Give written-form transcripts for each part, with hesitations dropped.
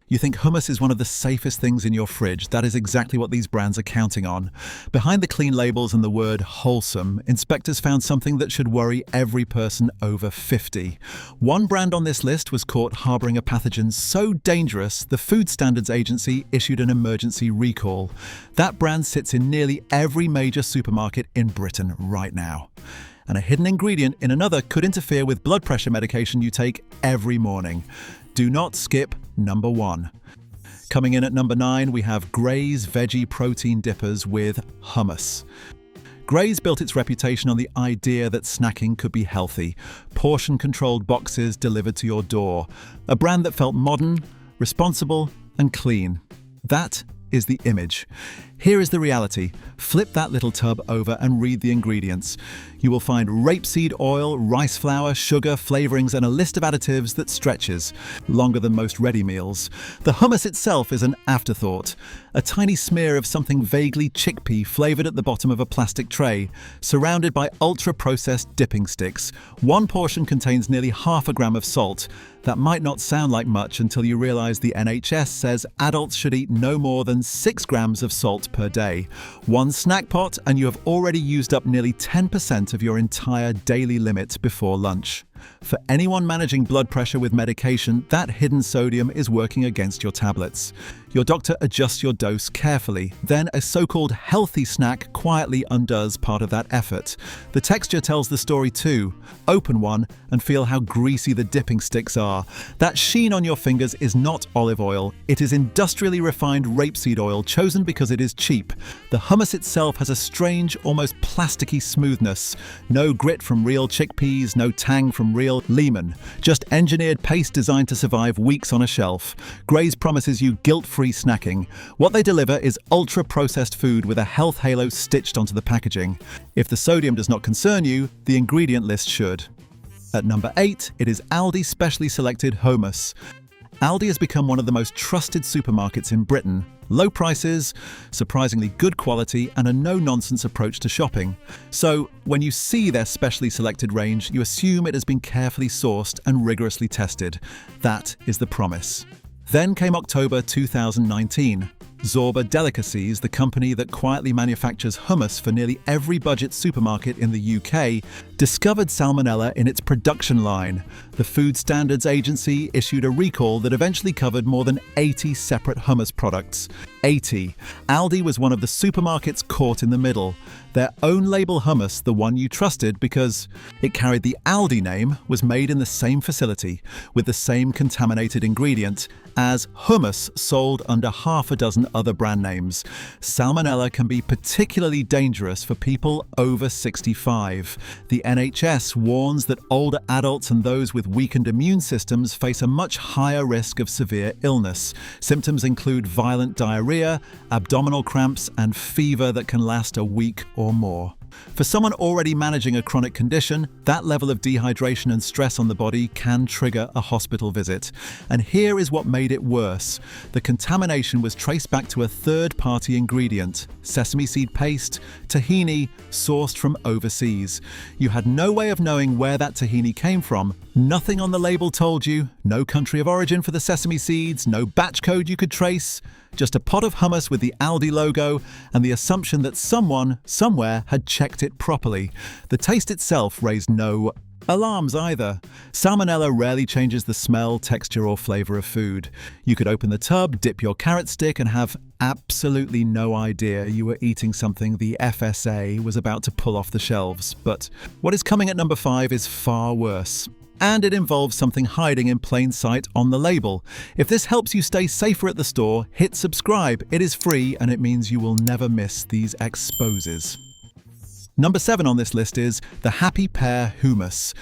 You think hummus is one of the safest things in your fridge. That is exactly what these brands are counting on. Behind the clean labels and the word wholesome, inspectors found something that should worry every person over 50. One brand on this list was caught harboring a pathogen so dangerous, the Food Standards Agency issued an emergency recall. That brand sits in nearly every major supermarket in Britain right now. And a hidden ingredient in another could interfere with blood pressure medication you take every morning. Do not skip number 1. Coming in at number 9, we have Graze veggie protein dippers with hummus. Graze built its reputation on the idea that snacking could be healthy, portion-controlled boxes delivered to your door. A brand that felt modern, responsible, and clean. That is the image. Here is the reality. Flip that little tub over and read the ingredients. You will find rapeseed oil, rice flour, sugar, flavorings, and a list of additives that stretches, longer than most ready meals. The hummus itself is an afterthought, a tiny smear of something vaguely chickpea flavored at the bottom of a plastic tray, surrounded by ultra-processed dipping sticks. One portion contains nearly half a gram of salt. That might not sound like much until you realize the NHS says adults should eat no more than 6 grams of salt per day. One snack pot and you have already used up nearly 10% of your entire daily limit before lunch. For anyone managing blood pressure with medication, that hidden sodium is working against your tablets. Your doctor adjusts your dose carefully, then a so-called healthy snack quietly undoes part of that effort. The texture tells the story too. Open one and feel how greasy the dipping sticks are. That sheen on your fingers is not olive oil. It is industrially refined rapeseed oil chosen because it is cheap. The hummus itself has a strange, almost plasticky smoothness. No grit from real chickpeas, no tang from real lemon. Just engineered paste designed to survive weeks on a shelf. Graze promises you guilt-free snacking. What they deliver is ultra-processed food with a health halo stitched onto the packaging. If the sodium does not concern you, the ingredient list should. At number 8, it is Aldi specially selected hummus. Aldi has become one of the most trusted supermarkets in Britain. Low prices, surprisingly good quality, and a no-nonsense approach to shopping. So, when you see their specially selected range, you assume it has been carefully sourced and rigorously tested. That is the promise. Then came October 2019. Sabra Delicacies, the company that quietly manufactures hummus for nearly every budget supermarket in the UK, discovered salmonella in its production line. The Food Standards Agency issued a recall that eventually covered more than 80 separate hummus products. 80. Aldi was one of the supermarkets caught in the middle. Their own label hummus, the one you trusted because it carried the Aldi name, was made in the same facility, with the same contaminated ingredient, as hummus sold under half a dozen other brand names. Salmonella can be particularly dangerous for people over 65. The NHS warns that older adults and those with weakened immune systems face a much higher risk of severe illness. Symptoms include violent diarrhea, abdominal cramps, and fever that can last a week or more. For someone already managing a chronic condition, that level of dehydration and stress on the body can trigger a hospital visit. And here is what made it worse. The contamination was traced back to a third-party ingredient, sesame seed paste, tahini, sourced from overseas. You had no way of knowing where that tahini came from. Nothing on the label told you, no country of origin for the sesame seeds, no batch code you could trace. Just a pot of hummus with the Aldi logo and the assumption that someone, somewhere, had checked it properly. The taste itself raised no alarms either. Salmonella rarely changes the smell, texture, or flavor of food. You could open the tub, dip your carrot stick, and have absolutely no idea you were eating something the FSA was about to pull off the shelves. But what is coming at number 5 is far worse. And it involves something hiding in plain sight on the label. If this helps you stay safer at the store, hit subscribe. It is free and it means you will never miss these exposes. Number 7 on this list is the Happy Pear Hummus.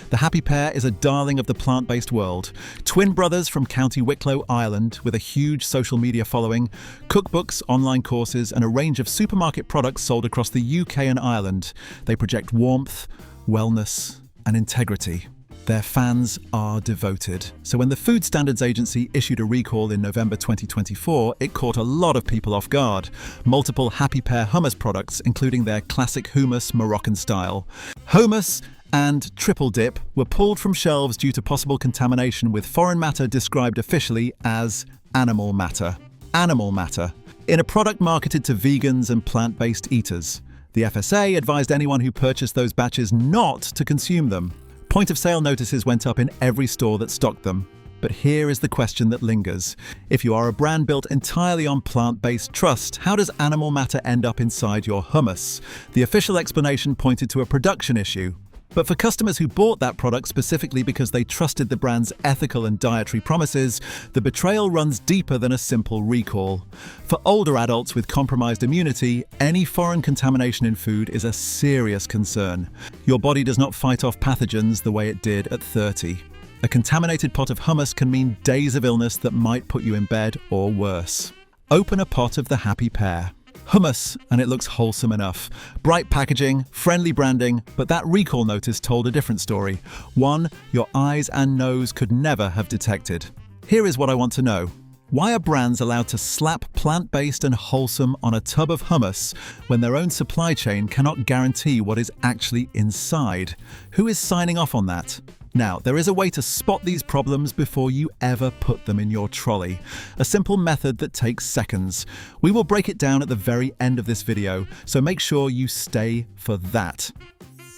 The Happy Pear is a darling of the plant-based world. Twin brothers from County Wicklow, Ireland, with a huge social media following, cookbooks, online courses, and a range of supermarket products sold across the UK and Ireland. They project warmth, wellness, and integrity. Their fans are devoted. So when the Food Standards Agency issued a recall in November 2024, it caught a lot of people off guard. Multiple Happy Pear hummus products, including their classic hummus Moroccan style. Hummus and triple dip were pulled from shelves due to possible contamination with foreign matter described officially as animal matter. Animal matter. In a product marketed to vegans and plant-based eaters. The FSA advised anyone who purchased those batches not to consume them. Point-of-sale notices went up in every store that stocked them. But here is the question that lingers. If you are a brand built entirely on plant-based trust, how does animal matter end up inside your hummus? The official explanation pointed to a production issue. But for customers who bought that product specifically because they trusted the brand's ethical and dietary promises, the betrayal runs deeper than a simple recall. For older adults with compromised immunity, any foreign contamination in food is a serious concern. Your body does not fight off pathogens the way it did at 30. A contaminated pot of hummus can mean days of illness that might put you in bed or worse. Open a pot of the Happy Pear. Hummus, and it looks wholesome enough. Bright packaging, friendly branding, but that recall notice told a different story. One your eyes and nose could never have detected. Here is what I want to know. Why are brands allowed to slap plant-based and wholesome on a tub of hummus when their own supply chain cannot guarantee what is actually inside? Who is signing off on that? Now, there is a way to spot these problems before you ever put them in your trolley. A simple method that takes seconds. We will break it down at the very end of this video, so make sure you stay for that.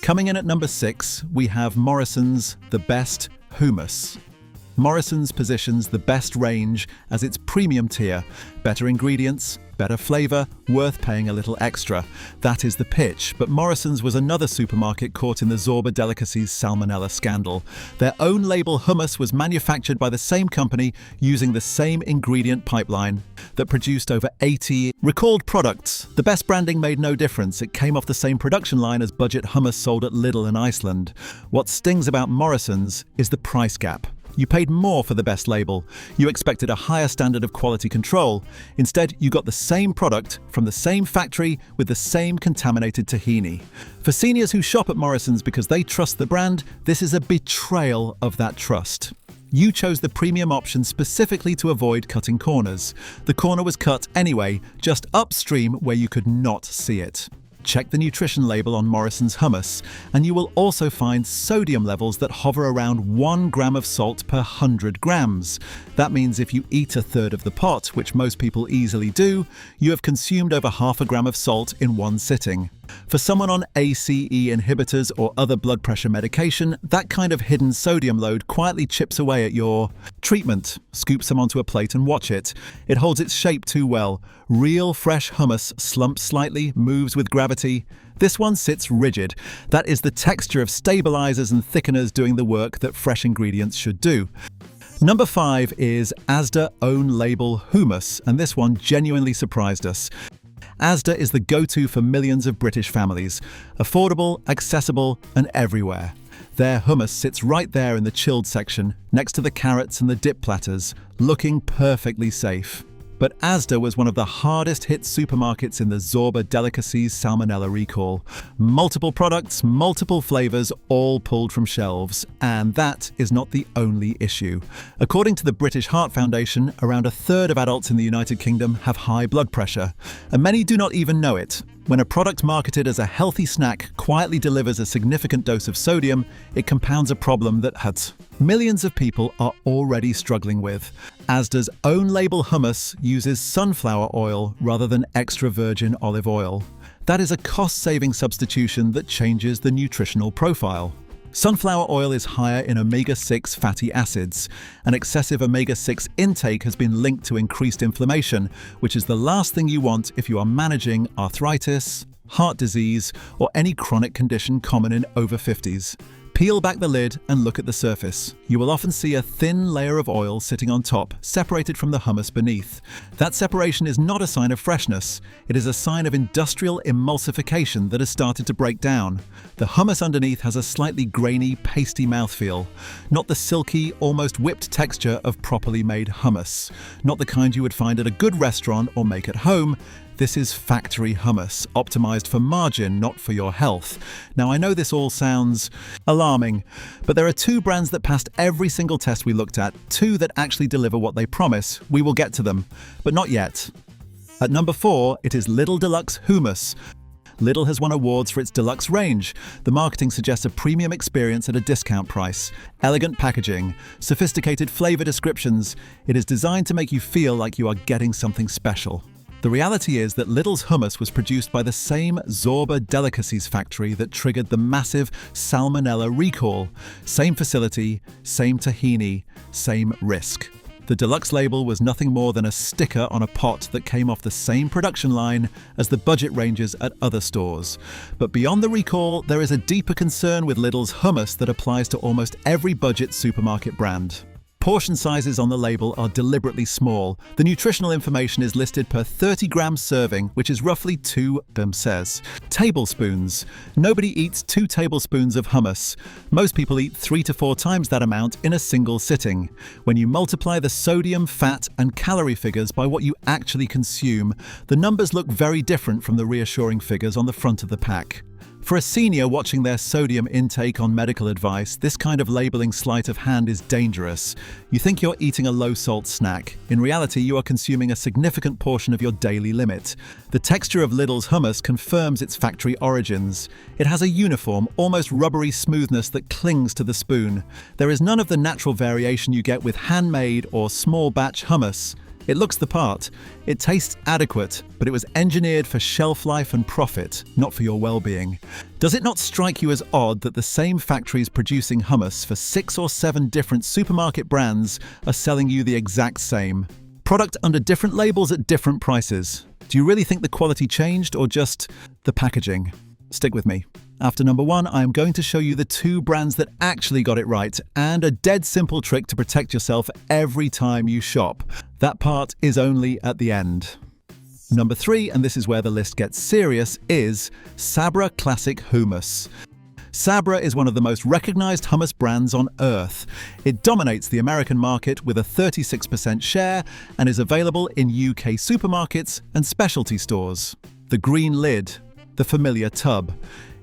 Coming in at number 6, we have Morrisons, the best hummus. Morrisons positions the best range as its premium tier. Better ingredients, better flavour, worth paying a little extra. That is the pitch, but Morrisons was another supermarket caught in the Sabra delicacies salmonella scandal. Their own label hummus was manufactured by the same company using the same ingredient pipeline that produced over 80 recalled products. The best branding made no difference. It came off the same production line as budget hummus sold at Lidl in Iceland. What stings about Morrisons is the price gap. You paid more for the best label. You expected a higher standard of quality control. Instead, you got the same product from the same factory with the same contaminated tahini. For seniors who shop at Morrisons because they trust the brand, this is a betrayal of that trust. You chose the premium option specifically to avoid cutting corners. The corner was cut anyway, just upstream where you could not see it. Check the nutrition label on Morrisons hummus, and you will also find sodium levels that hover around 1 gram of salt per 100 grams. That means if you eat a third of the pot, which most people easily do, you have consumed over half a gram of salt in one sitting. For someone on ACE inhibitors or other blood pressure medication, that kind of hidden sodium load quietly chips away at your treatment. Scoop some onto a plate and watch it. It holds its shape too well. Real fresh hummus slumps slightly, moves with gravity. This one sits rigid. That is the texture of stabilizers and thickeners doing the work that fresh ingredients should do. Number 5 is Asda own label hummus, and this one genuinely surprised us. Asda is the go-to for millions of British families. Affordable, accessible, and everywhere. Their hummus sits right there in the chilled section, next to the carrots and the dip platters, looking perfectly safe. But Asda was one of the hardest hit supermarkets in the Sabra delicacies salmonella recall. Multiple products, multiple flavors, all pulled from shelves. And that is not the only issue. According to the British Heart Foundation, around a third of adults in the United Kingdom have high blood pressure, and many do not even know it. When a product marketed as a healthy snack quietly delivers a significant dose of sodium, it compounds a problem that millions of people are already struggling with. Asda's own label hummus uses sunflower oil rather than extra virgin olive oil. That is a cost-saving substitution that changes the nutritional profile. Sunflower oil is higher in omega-6 fatty acids. An excessive omega-6 intake has been linked to increased inflammation, which is the last thing you want if you are managing arthritis, heart disease, or any chronic condition common in over 50s. Peel back the lid and look at the surface. You will often see a thin layer of oil sitting on top, separated from the hummus beneath. That separation is not a sign of freshness. It is a sign of industrial emulsification that has started to break down. The hummus underneath has a slightly grainy, pasty mouthfeel. Not the silky, almost whipped texture of properly made hummus. Not the kind you would find at a good restaurant or make at home. This is factory hummus, optimized for margin, not for your health. Now, I know this all sounds alarming, but there are 2 brands that passed every single test we looked at, 2 that actually deliver what they promise. We will get to them, but not yet. At number 4, it is Lidl Deluxe Hummus. Lidl has won awards for its deluxe range. The marketing suggests a premium experience at a discount price. Elegant packaging, sophisticated flavor descriptions. It is designed to make you feel like you are getting something special. The reality is that Lidl's hummus was produced by the same Sabra delicacies factory that triggered the massive salmonella recall. Same facility, same tahini, same risk. The deluxe label was nothing more than a sticker on a pot that came off the same production line as the budget ranges at other stores. But beyond the recall, there is a deeper concern with Lidl's hummus that applies to almost every budget supermarket brand. Portion sizes on the label are deliberately small. The nutritional information is listed per 30-gram serving, which is roughly 2 says. Tablespoons. Nobody eats 2 tablespoons of hummus. Most people eat 3 to 4 times that amount in a single sitting. When you multiply the sodium, fat, and calorie figures by what you actually consume, the numbers look very different from the reassuring figures on the front of the pack. For a senior watching their sodium intake on medical advice, this kind of labeling sleight of hand is dangerous. You think you're eating a low-salt snack. In reality, you are consuming a significant portion of your daily limit. The texture of Lidl's hummus confirms its factory origins. It has a uniform, almost rubbery smoothness that clings to the spoon. There is none of the natural variation you get with handmade or small-batch hummus. It looks the part. It tastes adequate, but it was engineered for shelf life and profit, not for your well-being. Does it not strike you as odd that the same factories producing hummus for 6 or 7 different supermarket brands are selling you the exact same? Product under different labels at different prices. Do you really think the quality changed or just the packaging? Stick with me. After number 1, I am going to show you the 2 brands that actually got it right and a dead simple trick to protect yourself every time you shop. That part is only at the end. Number 3, and this is where the list gets serious, is Sabra Classic Hummus. Sabra is one of the most recognized hummus brands on earth. It dominates the American market with a 36% share and is available in UK supermarkets and specialty stores. The green lid, the familiar tub.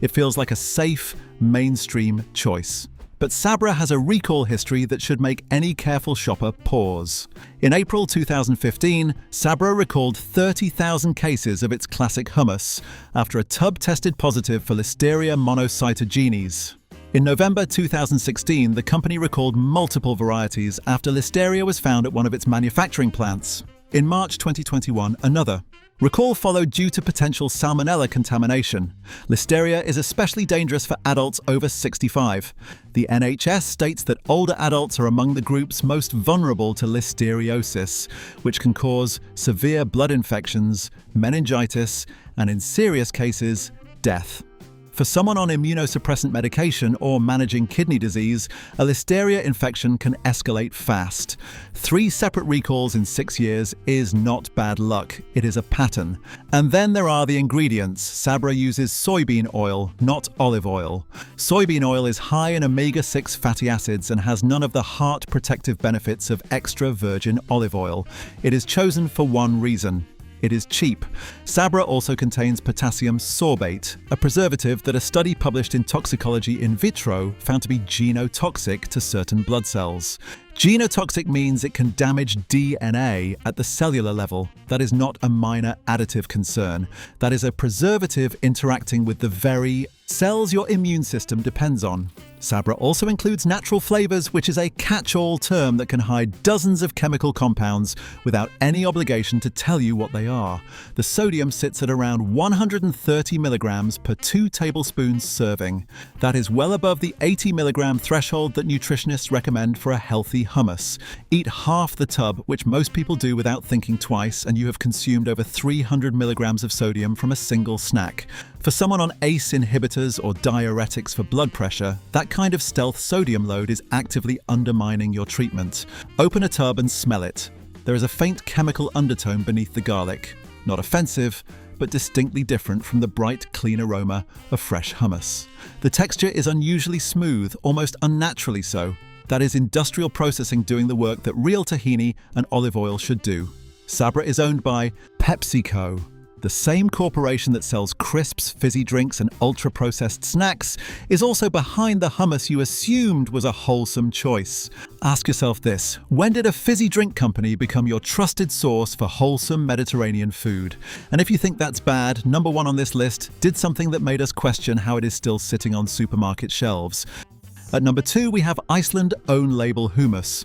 It feels like a safe, mainstream choice. But Sabra has a recall history that should make any careful shopper pause. In April 2015, Sabra recalled 30,000 cases of its classic hummus after a tub tested positive for Listeria monocytogenes. In November 2016, the company recalled multiple varieties after Listeria was found at one of its manufacturing plants. In March 2021, another recall followed due to potential salmonella contamination. Listeria is especially dangerous for adults over 65. The NHS states that older adults are among the groups most vulnerable to listeriosis, which can cause severe blood infections, meningitis, and in serious cases, death. For someone on immunosuppressant medication or managing kidney disease, a Listeria infection can escalate fast. 3 separate recalls in 6 years is not bad luck, it is a pattern. And then there are the ingredients. Sabra uses soybean oil, not olive oil. Soybean oil is high in omega-6 fatty acids and has none of the heart protective benefits of extra virgin olive oil. It is chosen for one reason. It is cheap. Sabra also contains potassium sorbate, a preservative that a study published in Toxicology in Vitro found to be genotoxic to certain blood cells. Genotoxic means it can damage DNA at the cellular level. That is not a minor additive concern. That is a preservative interacting with the very cells your immune system depends on. Sabra also includes natural flavors, which is a catch-all term that can hide dozens of chemical compounds without any obligation to tell you what they are. The sodium sits at around 130 milligrams per 2 tablespoons serving. That is well above the 80 milligram threshold that nutritionists recommend for a healthy hummus. Eat half the tub, which most people do without thinking twice, and you have consumed over 300 milligrams of sodium from a single snack. For someone on ACE inhibitors or diuretics for blood pressure, that kind of stealth sodium load is actively undermining your treatment. Open a tub and smell it. There is a faint chemical undertone beneath the garlic. Not offensive, but distinctly different from the bright, clean aroma of fresh hummus. The texture is unusually smooth, almost unnaturally so. That is industrial processing doing the work that real tahini and olive oil should do. Sabra is owned by PepsiCo, the The same corporation that sells crisps, fizzy drinks, and ultra-processed snacks is also behind the hummus you assumed was a wholesome choice. Ask yourself this: when did a fizzy drink company become your trusted source for wholesome Mediterranean food? And if you think that's bad, number one on this list did something that made us question how it is still sitting on supermarket shelves. At number 2, we have Iceland own-label hummus.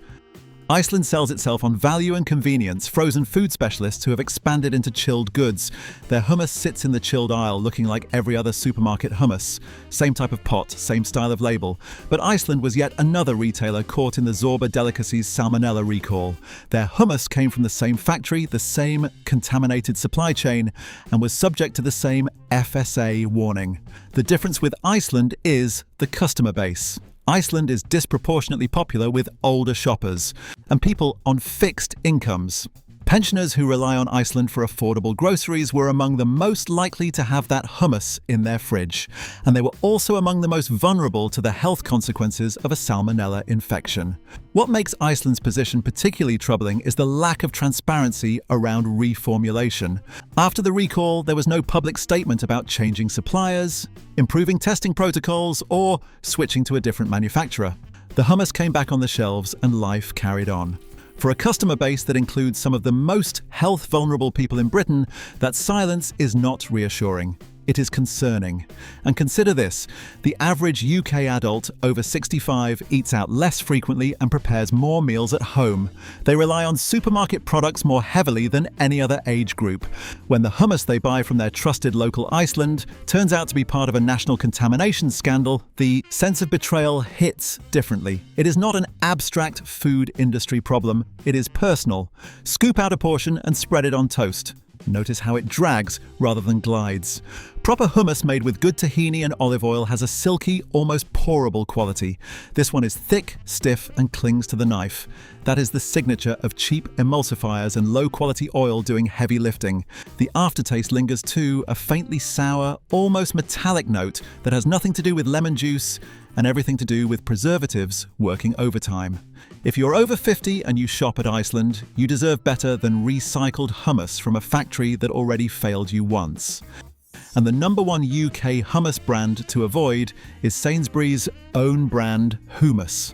Iceland sells itself on value and convenience, frozen food specialists who have expanded into chilled goods. Their hummus sits in the chilled aisle looking like every other supermarket hummus. Same type of pot, same style of label. But Iceland was yet another retailer caught in the Sabra delicacies salmonella recall. Their hummus came from the same factory, the same contaminated supply chain, and was subject to the same FSA warning. The difference with Iceland is the customer base. Iceland is disproportionately popular with older shoppers and people on fixed incomes. Pensioners who rely on Iceland for affordable groceries were among the most likely to have that hummus in their fridge, and they were also among the most vulnerable to the health consequences of a salmonella infection. What makes Iceland's position particularly troubling is the lack of transparency around reformulation. After the recall, there was no public statement about changing suppliers, improving testing protocols, or switching to a different manufacturer. The hummus came back on the shelves and life carried on. For a customer base that includes some of the most health-vulnerable people in Britain, that silence is not reassuring. It is concerning. And consider this: the average UK adult over 65 eats out less frequently and prepares more meals at home. They rely on supermarket products more heavily than any other age group. When the hummus they buy from their trusted local Iceland turns out to be part of a national contamination scandal, the sense of betrayal hits differently. It is not an abstract food industry problem. It is personal. Scoop out a portion and spread it on toast. Notice how it drags rather than glides. Proper hummus made with good tahini and olive oil has a silky, almost pourable quality. This one is thick, stiff, and clings to the knife. That is the signature of cheap emulsifiers and low-quality oil doing heavy lifting. The aftertaste lingers too, a faintly sour, almost metallic note that has nothing to do with lemon juice and everything to do with preservatives working overtime. If you're over 50 and you shop at Iceland, you deserve better than recycled hummus from a factory that already failed you once. And the number one UK hummus brand to avoid is Sainsbury's own brand Hummus.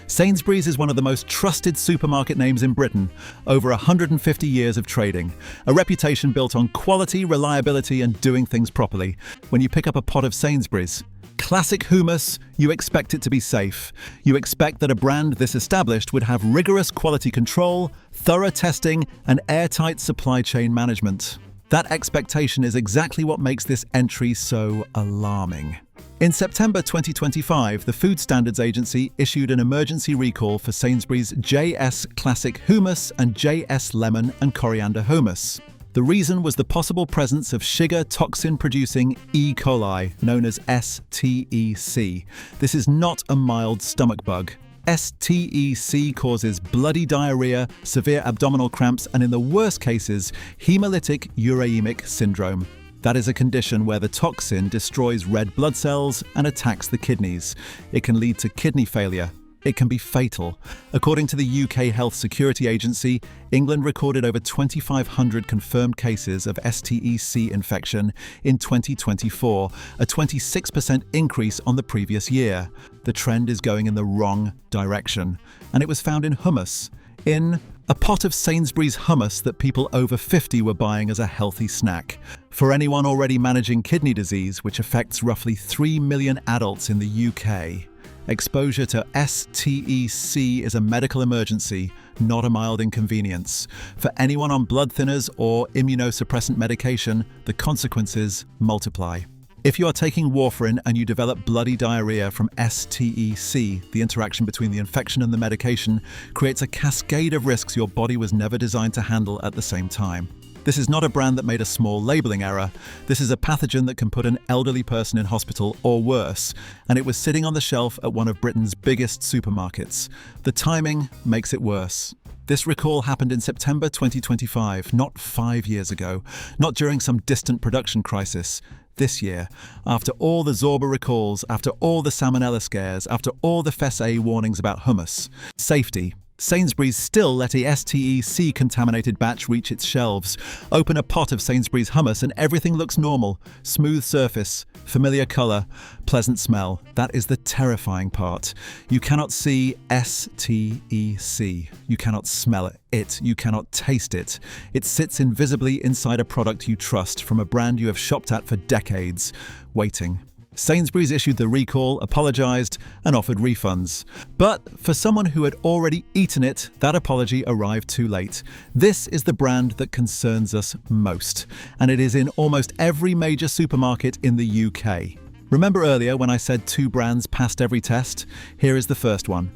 Sainsbury's is one of the most trusted supermarket names in Britain, over 150 years of trading, a reputation built on quality, reliability, and doing things properly. When you pick up a pot of Sainsbury's classic hummus, you expect it to be safe. You expect that a brand this established would have rigorous quality control, thorough testing, and airtight supply chain management. That expectation is exactly what makes this entry so alarming. In September 2025, the Food Standards Agency issued an emergency recall for Sainsbury's JS Classic Hummus and JS Lemon and Coriander Hummus. The reason was the possible presence of Shiga toxin-producing E. coli, known as STEC. This is not a mild stomach bug. STEC causes bloody diarrhea, severe abdominal cramps, and in the worst cases, hemolytic uremic syndrome. That is a condition where the toxin destroys red blood cells and attacks the kidneys. It can lead to kidney failure. It can be fatal. According to the UK Health Security Agency, England recorded over 2,500 confirmed cases of STEC infection in 2024, a 26% increase on the previous year. The trend is going in the wrong direction, and it was found in hummus, in a pot of Sainsbury's hummus that people over 50 were buying as a healthy snack. For anyone already managing kidney disease, which affects roughly 3 million adults in the UK, exposure to STEC is a medical emergency, not a mild inconvenience. For anyone on blood thinners or immunosuppressant medication, the consequences multiply. If you are taking warfarin and you develop bloody diarrhea from STEC, the interaction between the infection and the medication creates a cascade of risks your body was never designed to handle at the same time. This is not a brand that made a small labeling error. This is a pathogen that can put an elderly person in hospital or worse, and it was sitting on the shelf at one of Britain's biggest supermarkets. The timing makes it worse. This recall happened in September 2025, not 5 years ago, not during some distant production crisis. This year, after all the Sabra recalls, after all the salmonella scares, after all the FSA warnings about hummus. Safety. Sainsbury's still let a STEC-contaminated batch reach its shelves. Open a pot of Sainsbury's hummus and everything looks normal. Smooth surface, familiar colour, pleasant smell. That is the terrifying part. You cannot see STEC. You cannot smell it. You cannot taste it. It sits invisibly inside a product you trust from a brand you have shopped at for decades, waiting. Sainsbury's issued the recall, apologised, and offered refunds. But for someone who had already eaten it, that apology arrived too late. This is the brand that concerns us most, and it is in almost every major supermarket in the UK. Remember earlier when I said 2 brands passed every test? Here is the first one.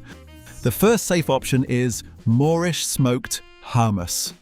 The first safe option is Moorish Smoked Hummus.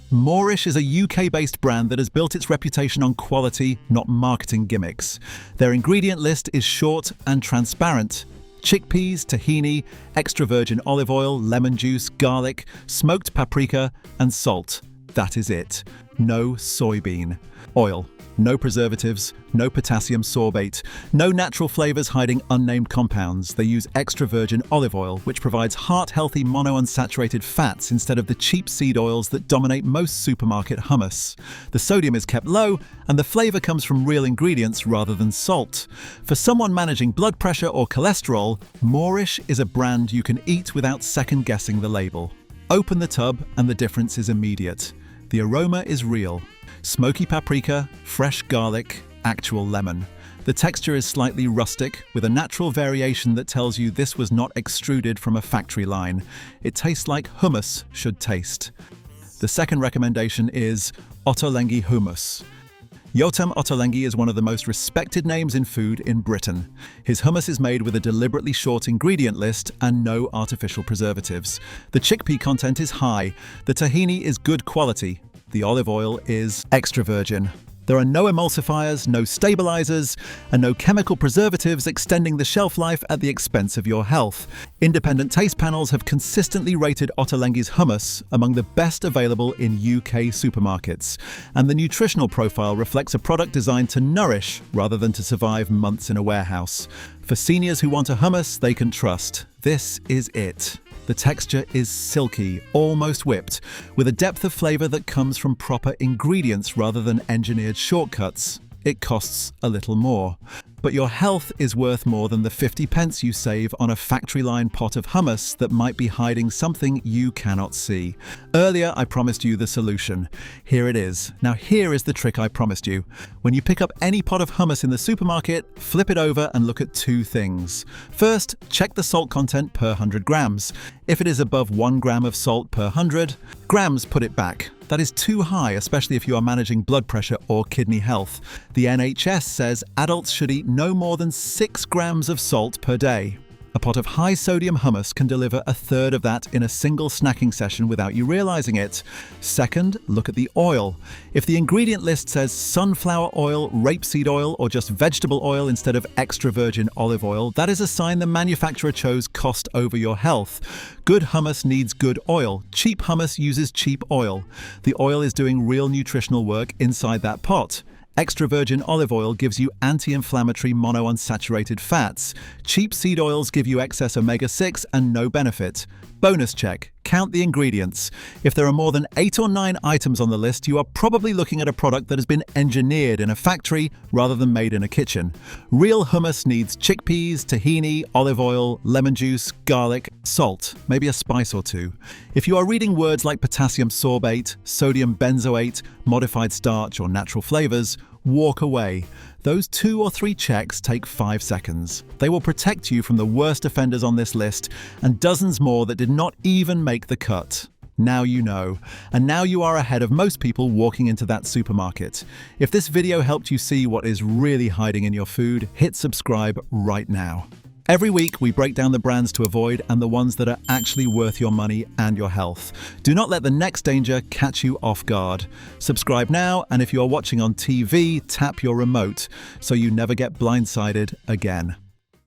Moorish is a UK-based brand that has built its reputation on quality, not marketing gimmicks. Their ingredient list is short and transparent. Chickpeas, tahini, extra virgin olive oil, lemon juice, garlic, smoked paprika, and salt. That is it. No soybean oil. No preservatives, no potassium sorbate, no natural flavors hiding unnamed compounds. They use extra virgin olive oil, which provides heart-healthy monounsaturated fats instead of the cheap seed oils that dominate most supermarket hummus. The sodium is kept low, and the flavor comes from real ingredients rather than salt. For someone managing blood pressure or cholesterol, Moorish is a brand you can eat without second-guessing the label. Open the tub, and the difference is immediate. The aroma is real. Smoky paprika, fresh garlic, actual lemon. The texture is slightly rustic, with a natural variation that tells you this was not extruded from a factory line. It tastes like hummus should taste. The second recommendation is Ottolenghi Hummus. Yotam Ottolenghi is one of the most respected names in food in Britain. His hummus is made with a deliberately short ingredient list and no artificial preservatives. The chickpea content is high, the tahini is good quality, the olive oil is extra virgin. There are no emulsifiers, no stabilizers, and no chemical preservatives extending the shelf life at the expense of your health. Independent taste panels have consistently rated Ottolenghi's hummus among the best available in UK supermarkets, and the nutritional profile reflects a product designed to nourish rather than to survive months in a warehouse. For seniors who want a hummus they can trust, this is it. The texture is silky, almost whipped, with a depth of flavor that comes from proper ingredients rather than engineered shortcuts. It costs a little more. But your health is worth more than the 50p you save on a factory-line pot of hummus that might be hiding something you cannot see. Earlier, I promised you the solution. Here it is. Now here is the trick I promised you. When you pick up any pot of hummus in the supermarket, flip it over and look at 2 things. First, check the salt content per 100 grams. If it is above 1 gram of salt per 100 grams, put it back. That is too high, especially if you are managing blood pressure or kidney health. The NHS says adults should eat no more than 6 grams of salt per day. A pot of high-sodium hummus can deliver a third of that in a single snacking session without you realizing it. Second, look at the oil. If the ingredient list says sunflower oil, rapeseed oil, or just vegetable oil instead of extra virgin olive oil, that is a sign the manufacturer chose cost over your health. Good hummus needs good oil. Cheap hummus uses cheap oil. The oil is doing real nutritional work inside that pot. Extra virgin olive oil gives you anti-inflammatory monounsaturated fats. Cheap seed oils give you excess omega-6 and no benefit. Bonus check. Count the ingredients. If there are more than 8 or 9 items on the list, you are probably looking at a product that has been engineered in a factory rather than made in a kitchen. Real hummus needs chickpeas, tahini, olive oil, lemon juice, garlic, salt, maybe a spice or 2. If you are reading words like potassium sorbate, sodium benzoate, modified starch, or natural flavors, walk away. Those 2 or 3 checks take 5 seconds. They will protect you from the worst offenders on this list and dozens more that did not even make the cut. Now you know, and now you are ahead of most people walking into that supermarket. If this video helped you see what is really hiding in your food, hit subscribe right now. Every week, we break down the brands to avoid and the ones that are actually worth your money and your health. Do not let the next danger catch you off guard. Subscribe now, and if you are watching on TV, tap your remote so you never get blindsided again.